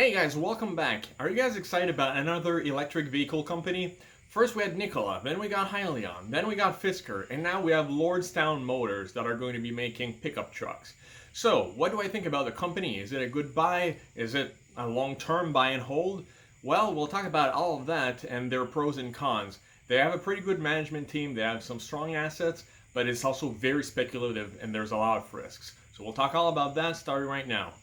Hey guys, welcome back. Are you guys excited about another electric vehicle company? First we had Nikola, then we got Hyliion, then we got Fisker, and now we have Lordstown Motors that are going to be making pickup trucks. So, what do I think about the company? Is it a good buy? Is it a long-term buy and hold? Well, we'll talk about all of that and their pros and cons. They have a pretty good management team, they have some strong assets, but it's also very speculative and there's a lot of risks. So we'll talk all about that starting right now.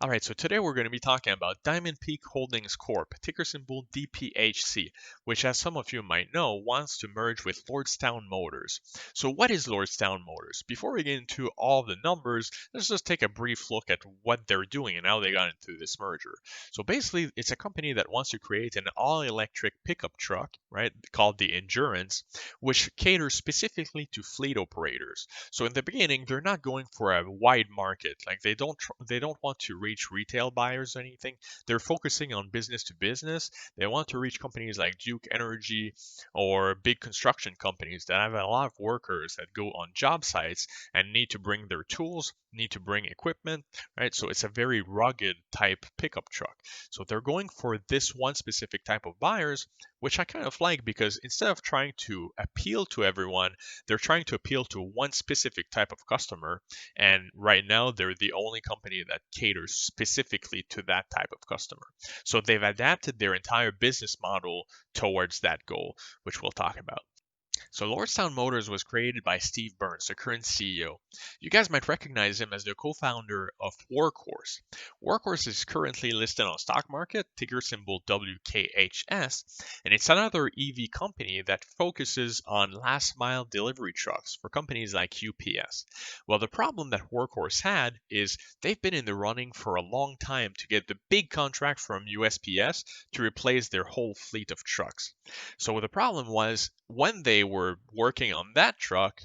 All right, so today we're going to be talking about DiamondPeak Holdings Corp, ticker symbol DPHC, which, as some of you might know, wants to merge with Lordstown Motors. So, what is Lordstown Motors? Before we get into all the numbers, let's just take a brief look at what they're doing and how they got into this merger. So, basically, it's a company that wants to create an all-electric pickup truck, right, called the Endurance, which caters specifically to fleet operators. So, in the beginning, they're not going for a wide market. Like they don't want to reach retail buyers or anything. They're focusing on business to business. They want to reach companies like Duke Energy or big construction companies that have a lot of workers that go on job sites and need to bring their tools, need to bring equipment, right? So it's a very rugged type pickup truck. So they're going for this one specific type of buyers, which I kind of like because instead of trying to appeal to everyone, they're trying to appeal to one specific type of customer. And right now, they're the only company that caters specifically to that type of customer. So they've adapted their entire business model towards that goal, which we'll talk about. So Lordstown Motors was created by Steve Burns, the current CEO. You guys might recognize him as the co-founder of Workhorse. Workhorse is currently listed on stock market, ticker symbol WKHS, and it's another EV company that focuses on last mile delivery trucks for companies like UPS. Well, the problem that Workhorse had is they've been in the running for a long time to get the big contract from USPS to replace their whole fleet of trucks. So the problem was when they were working on that truck,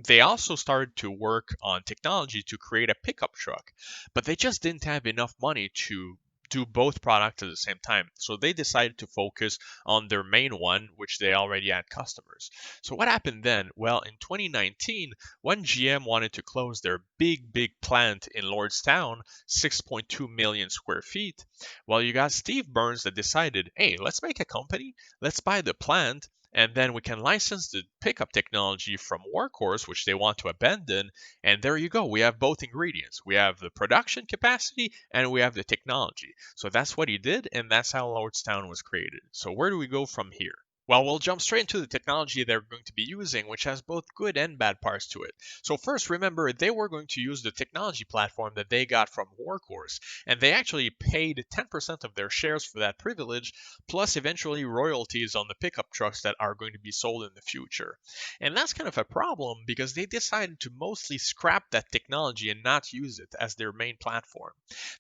they also started to work on technology to create a pickup truck, but they just didn't have enough money to do both products at the same time. So they decided to focus on their main one, which they already had customers. So what happened then? Well, in 2019, when GM wanted to close their big plant in Lordstown, 6.2 million square feet, well, you got Steve Burns that decided, hey, let's make a company, let's buy the plant, and then we can license the pickup technology from Workhorse, which they want to abandon. And there you go. We have both ingredients. We have the production capacity and we have the technology. So that's what he did, and that's how Lordstown was created. So where do we go from here? Well, we'll jump straight into the technology they're going to be using, which has both good and bad parts to it. So first, remember, they were going to use the technology platform that they got from Workhorse, and they actually paid 10% of their shares for that privilege, plus eventually royalties on the pickup trucks that are going to be sold in the future. And that's kind of a problem because they decided to mostly scrap that technology and not use it as their main platform.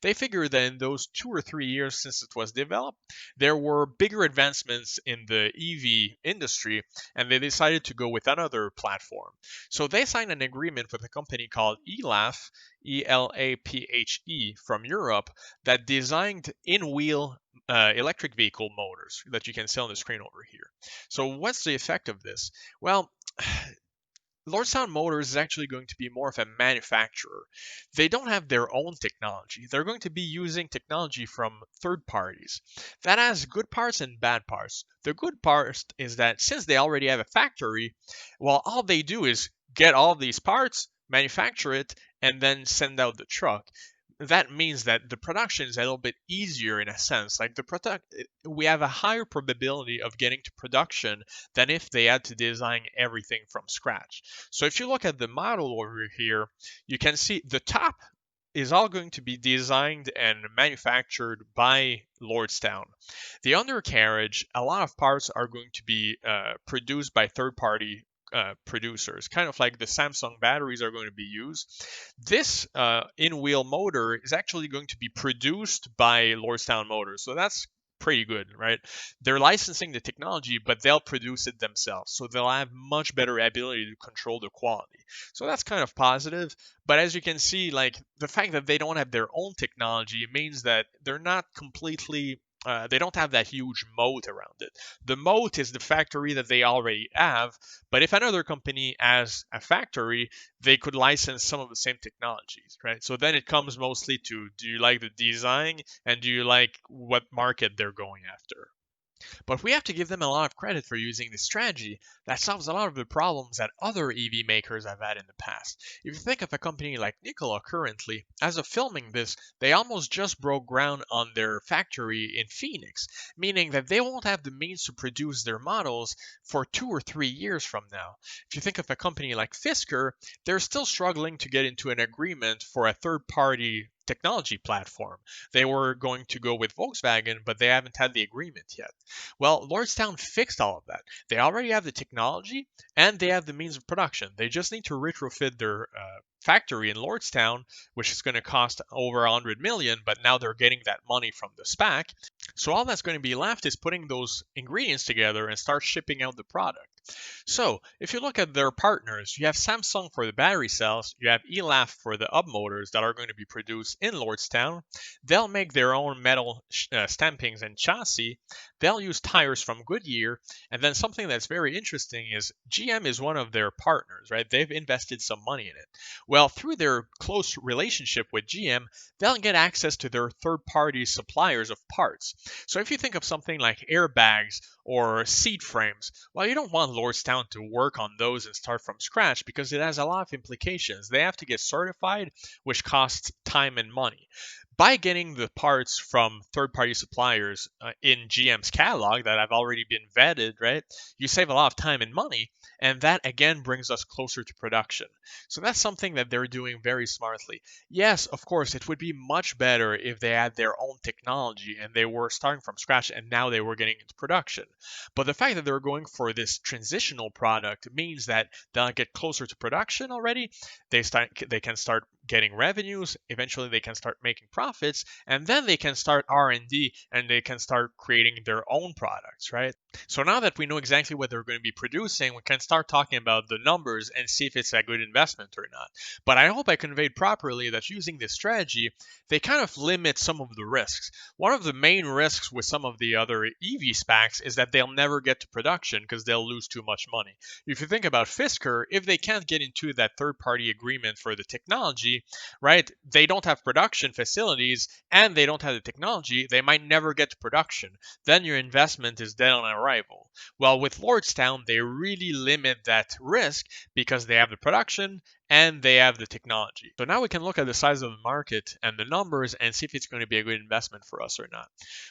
They figured that in those 2 or 3 years since it was developed, there were bigger advancements in the EV industry, and they decided to go with another platform. So they signed an agreement with a company called ELAPHE, ELAPHE from Europe, that designed in-wheel electric vehicle motors that you can see on the screen over here. So what's the effect of this? Well, Lordstown Motors is actually going to be more of a manufacturer. They don't have their own technology. They're going to be using technology from third parties. That has good parts and bad parts. The good part is that since they already have a factory, well, all they do is get all these parts, manufacture it, and then send out the truck. That means that the production is a little bit easier in a sense. Like we have a higher probability of getting to production than if they had to design everything from scratch. So if you look at the model over here, you can see the top is all going to be designed and manufactured by Lordstown. The undercarriage, a lot of parts are going to be produced by third-party producers, kind of like the Samsung batteries are going to be used. This in-wheel motor is actually going to be produced by Lordstown Motors, so that's pretty good, right? They're licensing the technology, but they'll produce it themselves, so they'll have much better ability to control the quality. So that's kind of positive. But as you can see, like the fact that they don't have their own technology means that they're not completely they don't have that huge moat around it. The moat is the factory that they already have, but if another company has a factory, they could license some of the same technologies, right? So then it comes mostly to, do you like the design and do you like what market they're going after? But we have to give them a lot of credit for using this strategy that solves a lot of the problems that other EV makers have had in the past. If you think of a company like Nikola currently, as of filming this, they almost just broke ground on their factory in Phoenix, meaning that they won't have the means to produce their models for 2 or 3 years from now. If you think of a company like Fisker, they're still struggling to get into an agreement for a third party technology platform. They were going to go with Volkswagen, but they haven't had the agreement yet. Well, Lordstown fixed all of that. They already have the technology and they have the means of production. They just need to retrofit their factory in Lordstown, which is going to cost over 100 million, but now they're getting that money from the SPAC. So all that's going to be left is putting those ingredients together and start shipping out the product. So if you look at their partners, you have Samsung for the battery cells, you have ELAF for the hub motors that are going to be produced in Lordstown. They'll make their own metal stampings and chassis. They'll use tires from Goodyear. And then something that's very interesting is GM is one of their partners, right? They've invested some money in it. Well, through their close relationship with GM, they'll get access to their third-party suppliers of parts. So if you think of something like airbags or seat frames, well, you don't want Lordstown to work on those and start from scratch because it has a lot of implications. They have to get certified, which costs time and money. By getting the parts from third-party suppliers in GM's catalog that have already been vetted, right, you save a lot of time and money, and that again brings us closer to production. So that's something that they're doing very smartly. Yes, of course, it would be much better if they had their own technology and they were starting from scratch and now they were getting into production. But the fact that they're going for this transitional product means that they'll get closer to production already. They can start getting revenues, eventually they can start making profits, and then they can start R&D and they can start creating their own products, right? So now that we know exactly what they're going to be producing, we can start talking about the numbers and see if it's a good investment or not. But I hope I conveyed properly that using this strategy, they kind of limit some of the risks. One of the main risks with some of the other EV SPACs is that they'll never get to production because they'll lose too much money. If you think about Fisker, if they can't get into that third-party agreement for the technology, right, they don't have production facilities and they don't have the technology, they might never get to production. Then your investment is dead on arrival. Well, with Lordstown, they really limit that risk because they have the production and they have the technology. So now we can look at the size of the market and the numbers and see if it's going to be a good investment for us or not.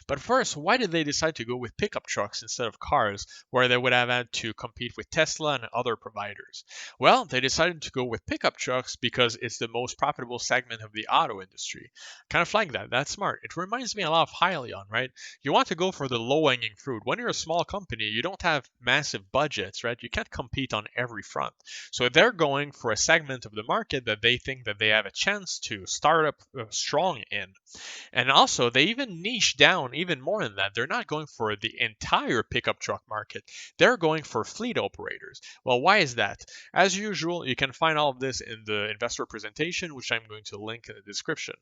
But first, why did they decide to go with pickup trucks instead of cars, where they would have had to compete with Tesla and other providers? Well, they decided to go with pickup trucks because it's the most profitable segment of the auto industry. Kind of like that. That's smart. It reminds me a lot of Hyliion, right? You want to go for the low-hanging fruit. When you're a small company, you don't have massive budgets, right? You can't compete on every front. So they're going for a segment of the market that they think that they have a chance to start up strong in. And also, they even niche down even more than that. They're not going for the entire pickup truck market. They're going for fleet operators. Well, why is that? As usual, you can find all of this in the investor presentation, which I'm going to link in the description.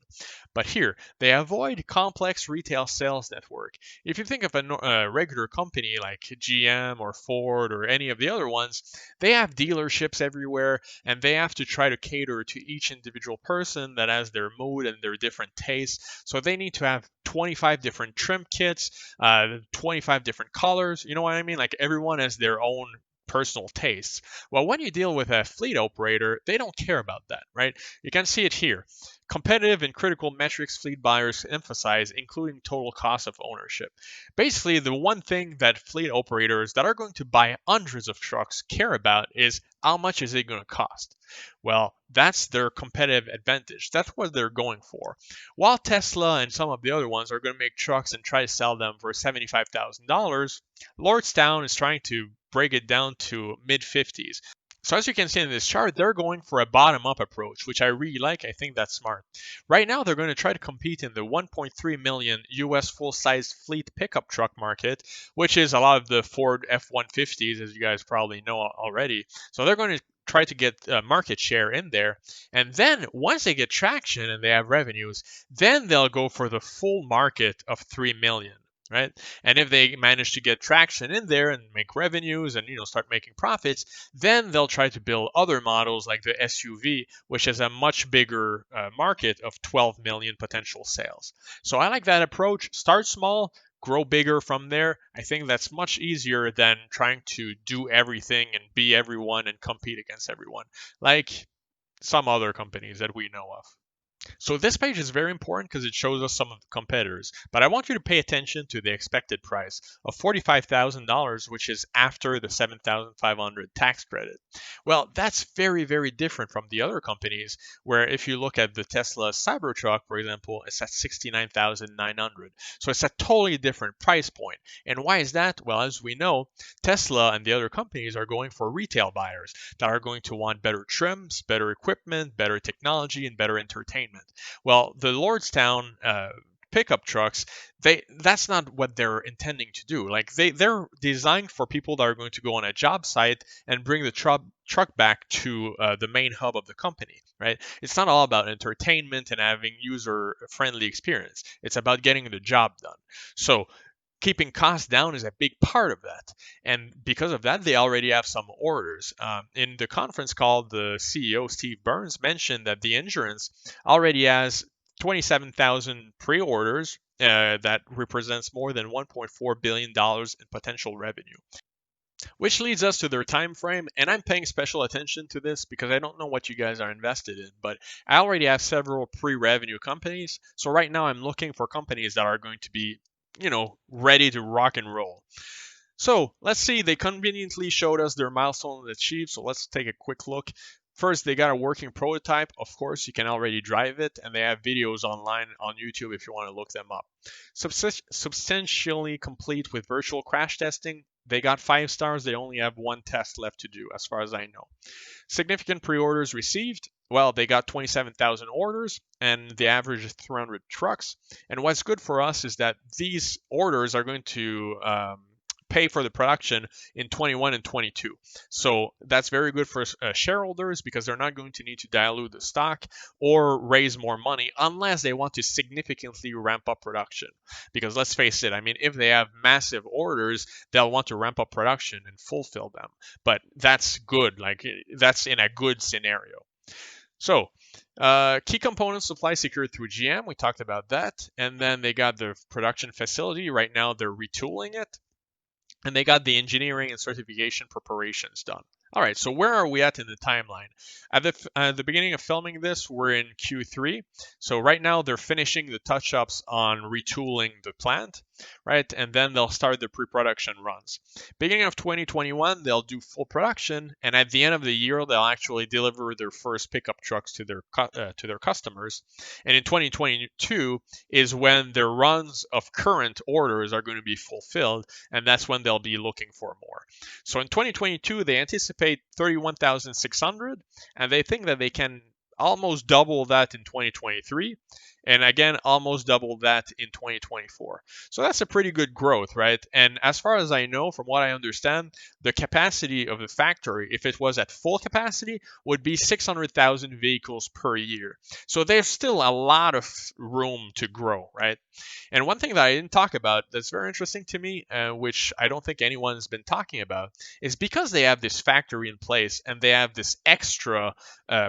But here, they avoid complex retail sales network. If you think of a regular company like GM or Ford or any of the other ones, they have dealerships everywhere and they have to try to cater to each individual person that has their mood and their different tastes. So they need to have 25 different trim kits, 25 different colors. You know what I mean? Like everyone has their own personal tastes. Well, when you deal with a fleet operator, they don't care about that, right? You can see it here. Competitive and critical metrics fleet buyers emphasize, including total cost of ownership. Basically, the one thing that fleet operators that are going to buy hundreds of trucks care about is how much is it going to cost? Well, that's their competitive advantage. That's what they're going for. While Tesla and some of the other ones are going to make trucks and try to sell them for $75,000, Lordstown is trying to break it down to mid-50s. So as you can see in this chart, they're going for a bottom-up approach, which I really like. I think that's smart. Right now, they're going to try to compete in the 1.3 million US full-sized fleet pickup truck market, which is a lot of the Ford F-150s, as you guys probably know already. So they're going to try to get market share in there. And then once they get traction and they have revenues, then they'll go for the full market of 3 million. right? And if they manage to get traction in there and make revenues and start making profits, then they'll try to build other models like the SUV, which has a much bigger market of 12 million potential sales. So I like that approach. Start small, grow bigger from there. I think that's much easier than trying to do everything and be everyone and compete against everyone, like some other companies that we know of. So this page is very important because it shows us some of the competitors, but I want you to pay attention to the expected price of $45,000, which is after the $7,500 tax credit. Well, that's very, very different from the other companies where if you look at the Tesla Cybertruck, for example, it's at $69,900. So it's a totally different price point. And why is that? Well, as we know, Tesla and the other companies are going for retail buyers that are going to want better trims, better equipment, better technology, and better entertainment. Well, the Lordstown pickup trucks, that's not what they're intending to do. Like they're designed for people that are going to go on a job site and bring the truck back to the main hub of the company, right? It's not all about entertainment and having user-friendly experience. It's about getting the job done. So keeping costs down is a big part of that. And because of that, they already have some orders. In the conference call, the CEO, Steve Burns, mentioned that the insurance already has 27,000 pre-orders that represents more than $1.4 billion in potential revenue. Which leads us to their time frame, and I'm paying special attention to this because I don't know what you guys are invested in, but I already have several pre-revenue companies. So right now I'm looking for companies that are going to be ready to rock and roll. So let's see, they conveniently showed us their milestones achieved. So let's take a quick look. First, they got a working prototype. Of course, you can already drive it, and they have videos online on YouTube if you want to look them up. Substantially complete with virtual crash testing. They got 5 stars. They only have 1 test left to do, as far as I know. Significant pre-orders received. Well, they got 27,000 orders, and the average is 300 trucks. And what's good for us is that these orders are going to pay for the production in 21 and 22. So that's very good for shareholders because they're not going to need to dilute the stock or raise more money unless they want to significantly ramp up production. Because let's face it, I mean, if they have massive orders, they'll want to ramp up production and fulfill them. But that's good. Like that's in a good scenario. So, key components supply secured through GM. We talked about that. And then they got the production facility. Right now, they're retooling it. And they got the engineering and certification preparations done. All right, so where are we at in the timeline? At the beginning of filming this, we're in Q3. So right now they're finishing the touch-ups on retooling the plant, right? And then they'll start the pre-production runs. Beginning of 2021, they'll do full production, and at the end of the year, they'll actually deliver their first pickup trucks to their customers. And in 2022 is when their runs of current orders are going to be fulfilled, and that's when they'll be looking for more. So in 2022, they anticipate 31,600, and they think that they can almost double that in 2023, and again almost double that in 2024. So that's a pretty good growth, right? And as far as I know, from what I understand, the capacity of the factory, if it was at full capacity, would be 600,000 vehicles per year. So there's still a lot of room to grow, right? And one thing that I didn't talk about that's very interesting to me, which I don't think anyone's been talking about, is because they have this factory in place and they have this extra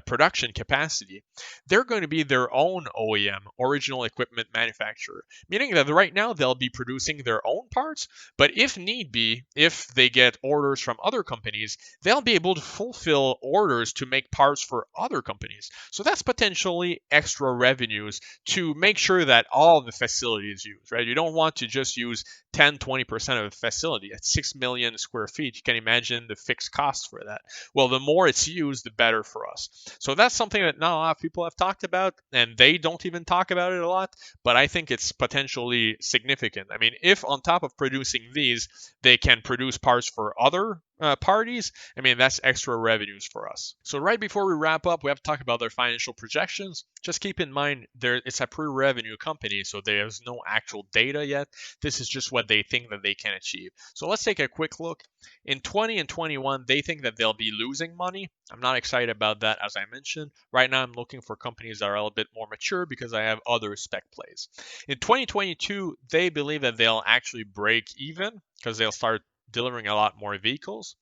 production capacity, they're going to be their own OEM, original equipment manufacturer, meaning that right now they'll be producing their own parts, but if need be, if they get orders from other companies, they'll be able to fulfill orders to make parts for other companies. So that's potentially extra revenues to make sure that all the facility is used, right? You don't want to just use 10-20% of the facility at 6 million square feet. You can imagine the fixed costs for that. Well, the more it's used, the better for us. So that's something that not a lot of people have talked about, and they don't even talk about it a lot, but I think it's potentially significant. I mean, if on top of producing these, they can produce parts for other parties, I mean, that's extra revenues for us. So right before we wrap up, we have to talk about their financial projections. Just keep in mind, it's a pre-revenue company, so there's no actual data yet. This is just what they think that they can achieve. So let's take a quick look. In 20 and 21, they think that they'll be losing money. I'm not excited about that, as I mentioned. Right now, I'm looking for companies that are a little bit more mature because I have other spec plays. In 2022, they believe that they'll actually break even because they'll start delivering a lot more vehicles.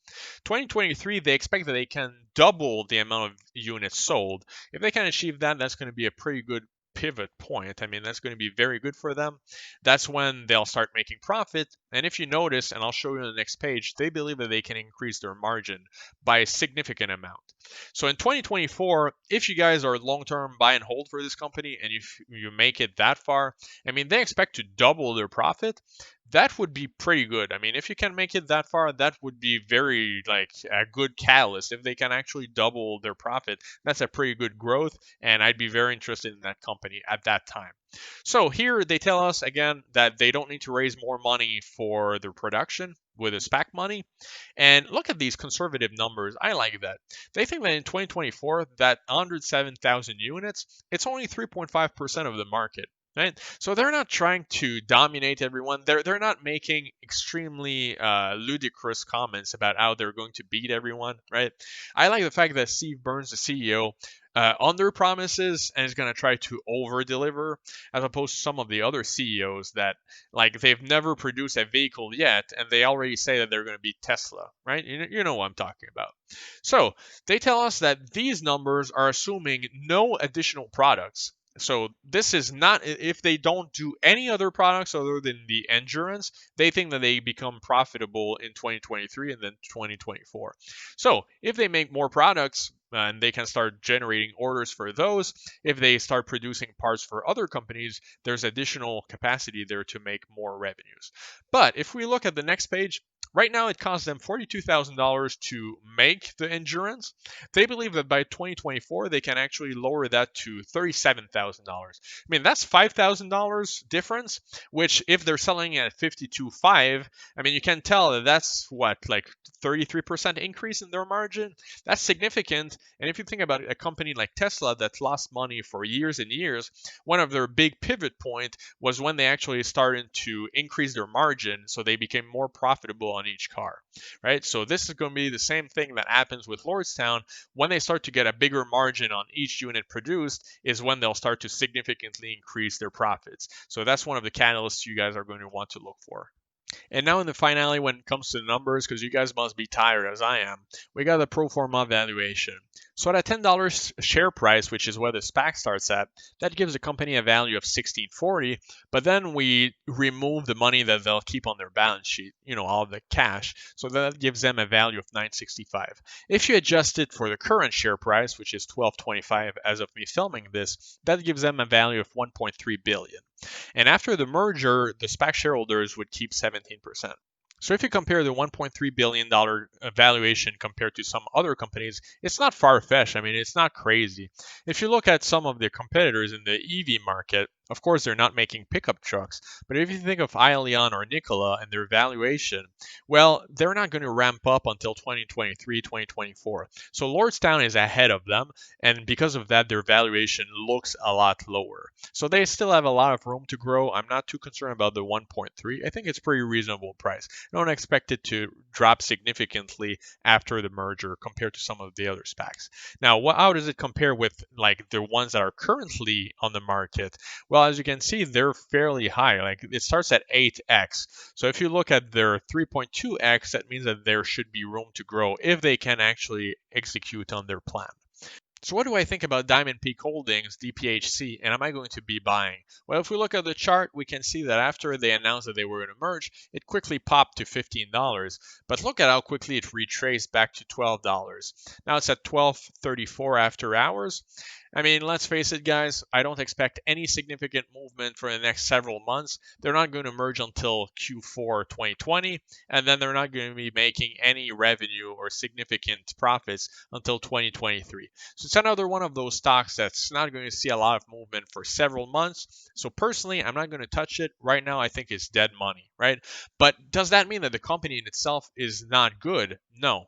2023, they expect that they can double the amount of units sold. If they can achieve that, that's going to be a pretty good pivot point. I mean, that's going to be very good for them. That's when they'll start making profit. And if you notice, and I'll show you on the next page, they believe that they can increase their margin by a significant amount. So in 2024, if you guys are long-term buy and hold for this company and if you make it that far, I mean, they expect to double their profit. That would be pretty good. I mean, if you can make it that far, that would be very like a good catalyst. If they can actually double their profit, that's a pretty good growth, and I'd be very interested in that company at that time. So here they tell us again that they don't need to raise more money for their production with the SPAC money. And look at these conservative numbers. I like that. They think that in 2024, that 107,000 units, it's only 3.5% of the market. Right? So they're not trying to dominate everyone. They're not making extremely ludicrous comments about how they're going to beat everyone. Right? I like the fact that Steve Burns, the CEO, under promises and is going to try to over deliver, as opposed to some of the other CEOs that like they've never produced a vehicle yet and they already say that they're going to beat Tesla. Right? You know what I'm talking about. So they tell us that these numbers are assuming no additional products. So this is not, if they don't do any other products other than the endurance, they think that they become profitable in 2023 and then 2024. So if they make more products and they can start generating orders for those, if they start producing parts for other companies, there's additional capacity there to make more revenues. But if we look at the next page, right now it costs them $42,000 to make the endurance. They believe that by 2024 they can actually lower that to $37,000. I mean, that's $5,000 difference, which if they're selling at 52.5, I mean, you can tell that that's what, like 33% increase in their margin. That's significant. And if you think about a company like Tesla that's lost money for years and years, one of their big pivot point was when they actually started to increase their margin, so they became more profitable on each car, right? So this is going to be the same thing that happens with Lordstown. When they start to get a bigger margin on each unit produced is when they'll start to significantly increase their profits. So that's one of the catalysts you guys are going to want to look for. And now in the finale, when it comes to the numbers, because you guys must be tired as I am, we got the pro forma valuation. So at a $10 share price, which is where the SPAC starts at, that gives the company a value of $16.40. But then we remove the money that they'll keep on their balance sheet, all the cash. So that gives them a value of $9.65. If you adjust it for the current share price, which is $12.25 as of me filming this, that gives them a value of $1.3 billion. And after the merger, the SPAC shareholders would keep 17%. So if you compare the $1.3 billion valuation compared to some other companies, it's not far-fetched. I mean, it's not crazy. If you look at some of the competitors in the EV market, of course, they're not making pickup trucks. But if you think of Hyliion or Nikola and their valuation, well, they're not going to ramp up until 2023, 2024. So Lordstown is ahead of them. And because of that, their valuation looks a lot lower. So they still have a lot of room to grow. I'm not too concerned about the 1.3. I think it's pretty reasonable price. I don't expect it to drop significantly after the merger compared to some of the other SPACs. Now, how does it compare with like the ones that are currently on the market? Well, as you can see, they're fairly high. Like it starts at 8x. So if you look at their 3.2x, that means that there should be room to grow if they can actually execute on their plan. So what do I think about DiamondPeak Holdings, DPHC, and am I going to be buying? Well, if we look at the chart, we can see that after they announced that they were going to merge, it quickly popped to $15. But look at how quickly it retraced back to $12. Now it's at $12.34 after hours. I mean, let's face it, guys, I don't expect any significant movement for the next several months. They're not going to merge until Q4 2020, and then they're not going to be making any revenue or significant profits until 2023. So it's another one of those stocks that's not going to see a lot of movement for several months. So personally, I'm not going to touch it. Right now, I think it's dead money, right? But does that mean that the company in itself is not good? No.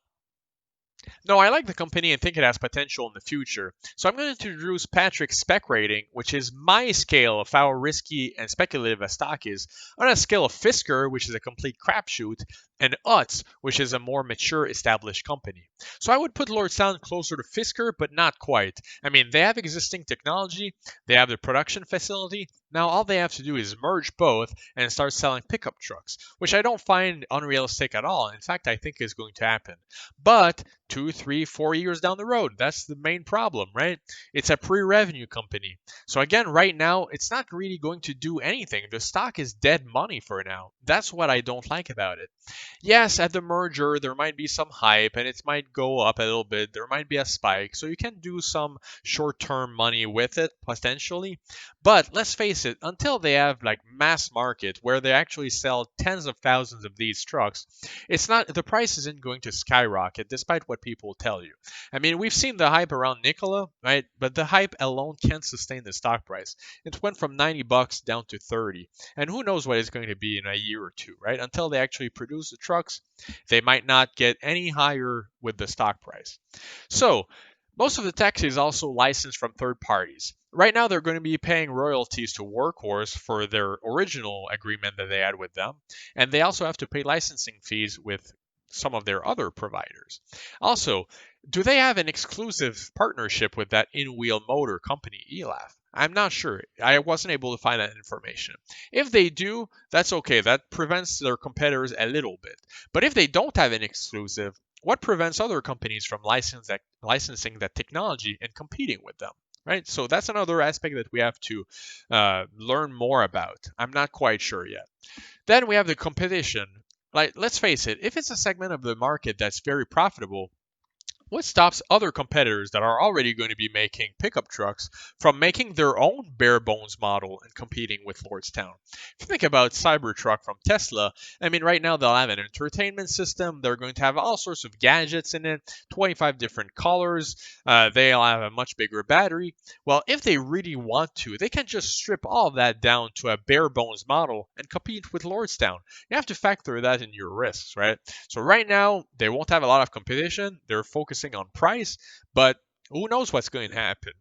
No, I like the company and think it has potential in the future. So I'm going to introduce Patrick's Spec Rating, which is my scale of how risky and speculative a stock is, on a scale of Fisker, which is a complete crapshoot, and UTZ, which is a more mature, established company. So I would put Lordstown closer to Fisker, but not quite. I mean, they have existing technology, they have the production facility. Now all they have to do is merge both and start selling pickup trucks, which I don't find unrealistic at all. In fact, I think is going to happen. But 2, 3, 4 years down the road, that's the main problem, right? It's a pre-revenue company. So again, right now, it's not really going to do anything. The stock is dead money for now. That's what I don't like about it. Yes, at the merger, there might be some hype and it might go up a little bit. There might be a spike. So you can do some short-term money with it, potentially. But let's face it, until they have like mass market where they actually sell tens of thousands of these trucks, the price isn't going to skyrocket despite what people tell you. I mean, we've seen the hype around Nikola, right? But the hype alone can't sustain the stock price. It went from $90 down to 30. And who knows what it's going to be in a year or two, right? Until they actually produce the trucks, they might not get any higher with the stock price. So, most of the tech is also licensed from third parties. Right now, they're going to be paying royalties to Workhorse for their original agreement that they had with them, and they also have to pay licensing fees with some of their other providers. Also, do they have an exclusive partnership with that in-wheel motor company, ELAF? I'm not sure. I wasn't able to find that information. If they do, that's okay. That prevents their competitors a little bit. But if they don't have an exclusive, what prevents other companies from licensing that technology and competing with them? Right? So that's another aspect that we have to learn more about. I'm not quite sure yet. Then we have the competition. Like, let's face it, if it's a segment of the market that's very profitable, what stops other competitors that are already going to be making pickup trucks from making their own bare bones model and competing with Lordstown? If you think about Cybertruck from Tesla, I mean, right now they'll have an entertainment system. They're going to have all sorts of gadgets in it, 25 different colors. They'll have a much bigger battery. Well, if they really want to, they can just strip all of that down to a bare bones model and compete with Lordstown. You have to factor that in your risks, right? So right now, they won't have a lot of competition. They're focusing on price, but who knows what's going to happen.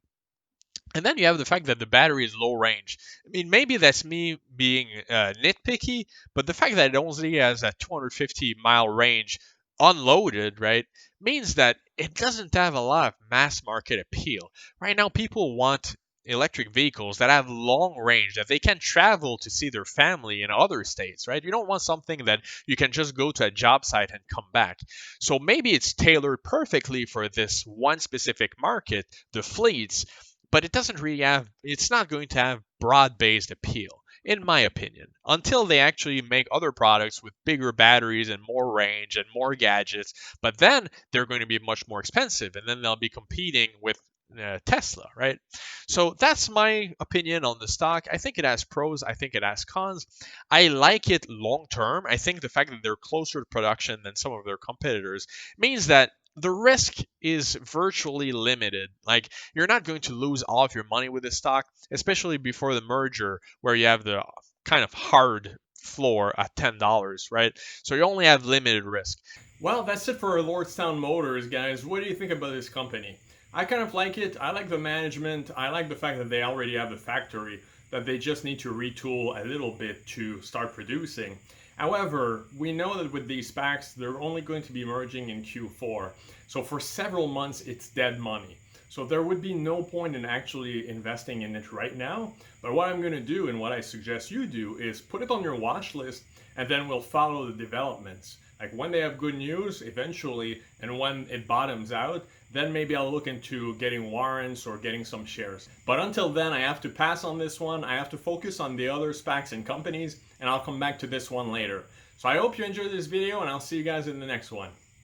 And then you have the fact that the battery is low range. I mean, maybe that's me being nitpicky, but the fact that it only has a 250-mile range unloaded, right, means that it doesn't have a lot of mass market appeal. Right now, people want electric vehicles that have long range, that they can travel to see their family in other states, right? You don't want something that you can just go to a job site and come back. So maybe it's tailored perfectly for this one specific market, the fleets, but it's not going to have broad-based appeal, in my opinion, until they actually make other products with bigger batteries and more range and more gadgets. But then they're going to be much more expensive, and then they'll be competing with Tesla, right? So that's my opinion on the stock. I think it has pros. I think it has cons. I like it long term. I think the fact that they're closer to production than some of their competitors means that the risk is virtually limited. Like, you're not going to lose all of your money with this stock, especially before the merger where you have the kind of hard floor at $10, right? So you only have limited risk. Well, that's it for Lordstown Motors, guys. What do you think about this company? I kind of like it. I like the management. I like the fact that they already have the factory, that they just need to retool a little bit to start producing. However, we know that with these SPACs, they're only going to be merging in Q4. So for several months, it's dead money. So there would be no point in actually investing in it right now. But what I'm going to do, and what I suggest you do, is put it on your watch list, and then we'll follow the developments. Like when they have good news, eventually, and when it bottoms out, then maybe I'll look into getting warrants or getting some shares. But until then, I have to pass on this one. I have to focus on the other SPACs and companies, and I'll come back to this one later. So I hope you enjoyed this video, and I'll see you guys in the next one.